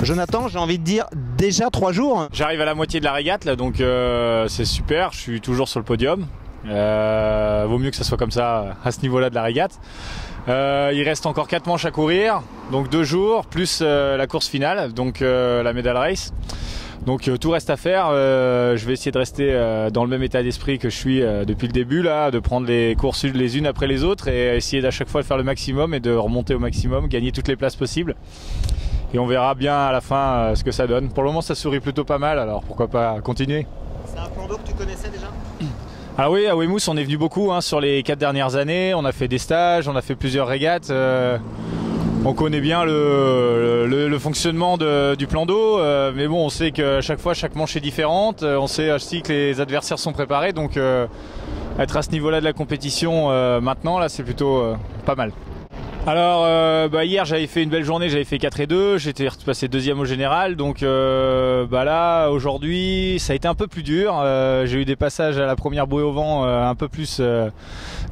Jonathan, j'ai envie de dire déjà 3 jours. J'arrive à la moitié de la régate là, donc c'est super, je suis toujours sur le podium. Vaut mieux que ça soit comme ça à ce niveau-là de la régate. Il reste encore 4 manches à courir, donc 2 jours, plus la course finale, donc la medal race. Donc tout reste à faire. Je vais essayer de rester dans le même état d'esprit que je suis depuis le début là, de prendre les courses les unes après les autres et essayer à chaque fois de faire le maximum et de remonter au maximum, gagner toutes les places possibles. Et on verra bien à la fin ce que ça donne. Pour le moment ça sourit plutôt pas mal, alors pourquoi pas continuer. C'est un plan d'eau que tu connaissais déjà ? Ah oui, à Weymouth on est venu beaucoup sur les 4 dernières années, on a fait des stages, on a fait plusieurs régates. On connaît bien le fonctionnement du plan d'eau, mais bon, on sait qu'à chaque fois, chaque manche est différente. On sait aussi que les adversaires sont préparés, donc être à ce niveau-là de la compétition maintenant, là, c'est plutôt pas mal. Alors, hier, j'avais fait une belle journée, j'avais fait 4 et 2, j'étais passé deuxième au général, donc là, aujourd'hui, ça a été un peu plus dur. J'ai eu des passages à la première bouée au vent un peu plus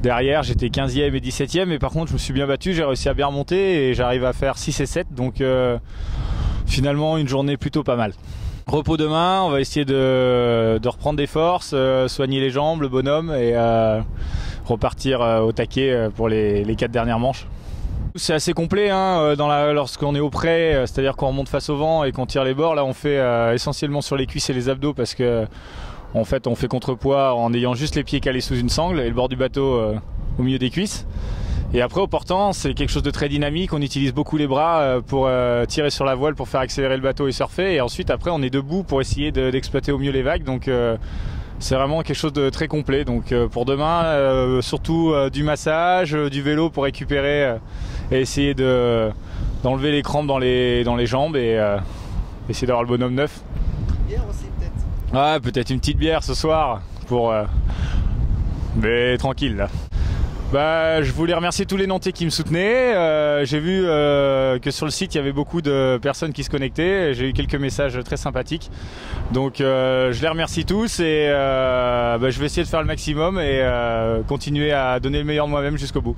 derrière, j'étais 15e et 17e, mais par contre, je me suis bien battu, j'ai réussi à bien remonter et j'arrive à faire 6 et 7, donc finalement, une journée plutôt pas mal. Repos demain, on va essayer de reprendre des forces, soigner les jambes, le bonhomme, et repartir au taquet pour les 4 dernières manches. C'est assez complet lorsqu'on est au près, c'est-à-dire qu'on remonte face au vent et qu'on tire les bords. Là on fait essentiellement sur les cuisses et les abdos parce que en fait on fait contrepoids en ayant juste les pieds calés sous une sangle et le bord du bateau au milieu des cuisses. Et après au portant c'est quelque chose de très dynamique, on utilise beaucoup les bras pour tirer sur la voile pour faire accélérer le bateau et surfer, et ensuite après on est debout pour essayer d'exploiter au mieux les vagues, donc c'est vraiment quelque chose de très complet. Donc pour demain, surtout du massage, du vélo pour récupérer et essayer d'enlever les crampes dans les jambes et essayer d'avoir le bonhomme neuf. Une bière aussi peut-être ? Ouais, peut-être une petite bière ce soir pour mais tranquille là. Je voulais remercier tous les Nantais qui me soutenaient. J'ai vu que sur le site il y avait beaucoup de personnes qui se connectaient. J'ai eu quelques messages très sympathiques. Donc je les remercie tous et je vais essayer de faire le maximum et continuer à donner le meilleur de moi-même jusqu'au bout.